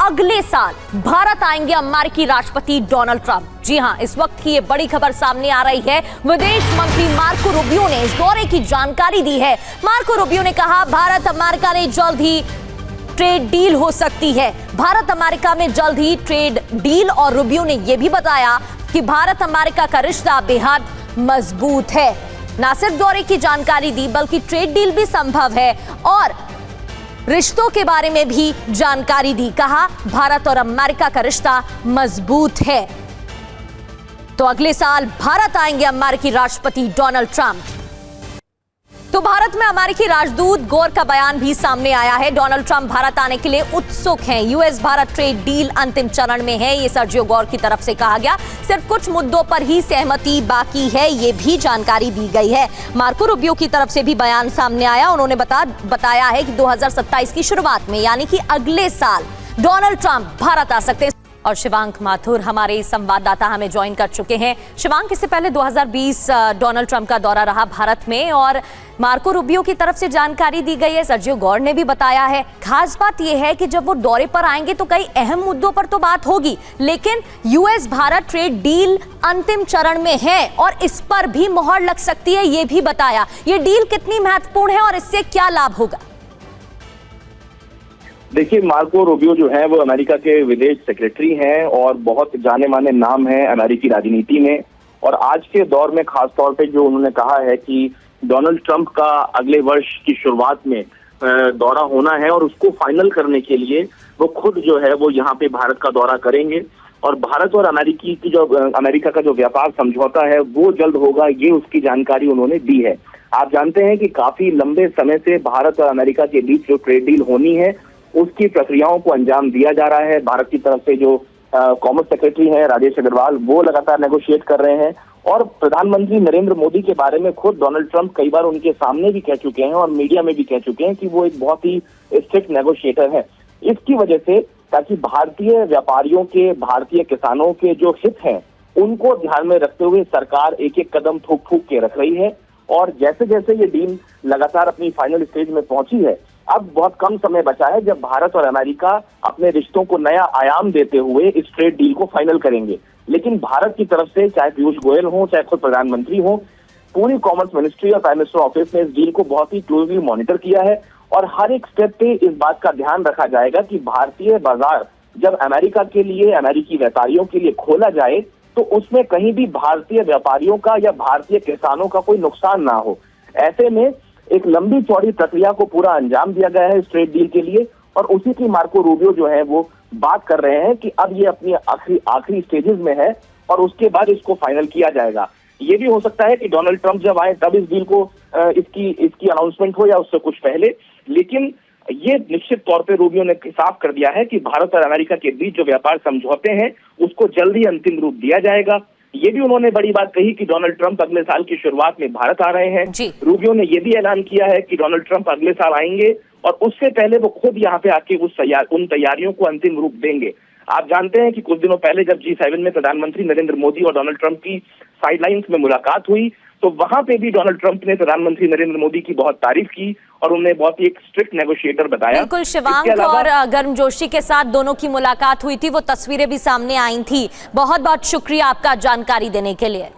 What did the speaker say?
अगले साल भारत आएंगे अमेरिकी राष्ट्रपति डोनाल्ड ट्रंप। जी हां, इस वक्त की ये बड़ी खबर सामने आ रही है। विदेश मंत्री मार्को रूबियो ने इस दौरे की जानकारी दी है। मार्को रूबियो ने कहा, भारत अमेरिका ने जल्द ही ट्रेड डील हो सकती है। भारत अमेरिका में जल्द ही ट्रेड डील। और रूबियो ने यह भी बताया कि भारत अमेरिका का रिश्ता बेहद मजबूत है। न सिर्फ दौरे की जानकारी दी, बल्कि ट्रेड डील भी संभव है और रिश्तों के बारे में भी जानकारी दी। कहा, भारत और अमेरिका का रिश्ता मजबूत है। तो अगले साल भारत आएंगे अमेरिकी राष्ट्रपति डोनाल्ड ट्रंप। तो भारत में अमेरिकी राजदूत गौर का बयान भी सामने आया है। डोनाल्ड ट्रंप भारत आने के लिए उत्सुक हैं। यूएस भारत ट्रेड डील अंतिम चरण में है, ये सर्जियो गौर की तरफ से कहा गया। सिर्फ कुछ मुद्दों पर ही सहमति बाकी है, ये भी जानकारी दी गई है। मार्को रूबियो की तरफ से भी बयान सामने आया। उन्होंने बताया है कि 2027 की शुरुआत में, यानी कि अगले साल, डोनाल्ड ट्रंप भारत आ सकते हैं। और शिवांक माथुर हमारे संवाददाता हमें ज्वाइन कर चुके हैं। शिवांक, इससे पहले 2020 डोनाल्ड ट्रंप का दौरा रहा भारत में और मार्को रूबियो की तरफ से जानकारी दी गई है, सर्जियो गौर ने भी बताया है। खास बात यह है कि जब वो दौरे पर आएंगे तो कई अहम मुद्दों पर तो बात होगी, लेकिन यूएस भारत ट्रेड डील अंतिम चरण में है और इस पर भी मोहर लग सकती है, ये भी बताया। ये डील कितनी महत्वपूर्ण है और इससे क्या लाभ होगा? देखिए, मार्को रूबियो जो है वो अमेरिका के विदेश सेक्रेटरी हैं और बहुत जाने माने नाम है अमेरिकी राजनीति में। और आज के दौर में खास तौर पे जो उन्होंने कहा है कि डोनाल्ड ट्रंप का अगले वर्ष की शुरुआत में दौरा होना है और उसको फाइनल करने के लिए वो खुद जो है वो यहाँ पे भारत का दौरा करेंगे। और भारत और अमेरिका का जो व्यापार समझौता है वो जल्द होगा, ये उसकी जानकारी उन्होंने दी है। आप जानते हैं कि काफी लंबे समय से भारत और अमेरिका के बीच जो ट्रेड डील होनी है उसकी प्रक्रियाओं को अंजाम दिया जा रहा है। भारत की तरफ से जो कॉमर्स सेक्रेटरी हैं राजेश अग्रवाल, वो लगातार नेगोशिएट कर रहे हैं। और प्रधानमंत्री नरेंद्र मोदी के बारे में खुद डोनाल्ड ट्रंप कई बार उनके सामने भी कह चुके हैं और मीडिया में भी कह चुके हैं कि वो एक बहुत ही स्ट्रिक्ट नेगोशिएटर है। इसकी वजह से, ताकि भारतीय व्यापारियों के, भारतीय किसानों के जो हित हैं उनको ध्यान में रखते हुए सरकार एक एक कदम ठोक ठोक के रख रही है। और जैसे जैसे ये डील लगातार अपनी फाइनल स्टेज में पहुंची है, अब बहुत कम समय बचा है जब भारत और अमेरिका अपने रिश्तों को नया आयाम देते हुए इस ट्रेड डील को फाइनल करेंगे। लेकिन भारत की तरफ से, चाहे पीयूष गोयल हो, चाहे खुद प्रधानमंत्री हो, पूरी कॉमर्स मिनिस्ट्री और प्राइम मिनिस्टर ऑफिस ने इस डील को बहुत ही क्लोजली मॉनिटर किया है। और हर एक स्टेप पे इस बात का ध्यान रखा जाएगा कि भारतीय बाजार जब अमेरिका के लिए, अमेरिकी व्यापारियों के लिए खोला जाए तो उसमें कहीं भी भारतीय व्यापारियों का या भारतीय किसानों का कोई नुकसान ना हो। ऐसे में एक लंबी चौड़ी प्रक्रिया को पूरा अंजाम दिया गया है इस ट्रेड डील के लिए। और उसी की मार्को रूबियो जो है वो बात कर रहे हैं कि अब ये अपनी आखिरी स्टेजेस में है और उसके बाद इसको फाइनल किया जाएगा। ये भी हो सकता है कि डोनाल्ड ट्रंप जब आए तब इस डील को इसकी अनाउंसमेंट हो या उससे कुछ पहले। लेकिन ये निश्चित तौर पे रूबियो ने साफ कर दिया है कि भारत और अमेरिका के बीच जो व्यापार समझौते हैं उसको जल्दी अंतिम रूप दिया जाएगा। ये भी उन्होंने बड़ी बात कही कि डोनाल्ड ट्रंप अगले साल की शुरुआत में भारत आ रहे हैं। रूबियो ने ये भी ऐलान किया है कि डोनाल्ड ट्रंप अगले साल आएंगे और उससे पहले वो खुद यहाँ पे आके उन तैयारियों को अंतिम रूप देंगे। आप जानते हैं कि कुछ दिनों पहले जब G7 में प्रधानमंत्री नरेंद्र मोदी और डोनाल्ड ट्रंप की साइडलाइंस में मुलाकात हुई तो वहां पे भी डोनाल्ड ट्रंप ने प्रधानमंत्री नरेंद्र मोदी की बहुत तारीफ की और उन्हें बहुत ही एक स्ट्रिक्ट नेगोशिएटर बताया। बिल्कुल शिवांक, और गर्मजोशी के साथ दोनों की मुलाकात हुई थी, वो तस्वीरें भी सामने आई थी। बहुत बहुत शुक्रिया आपका जानकारी देने के लिए।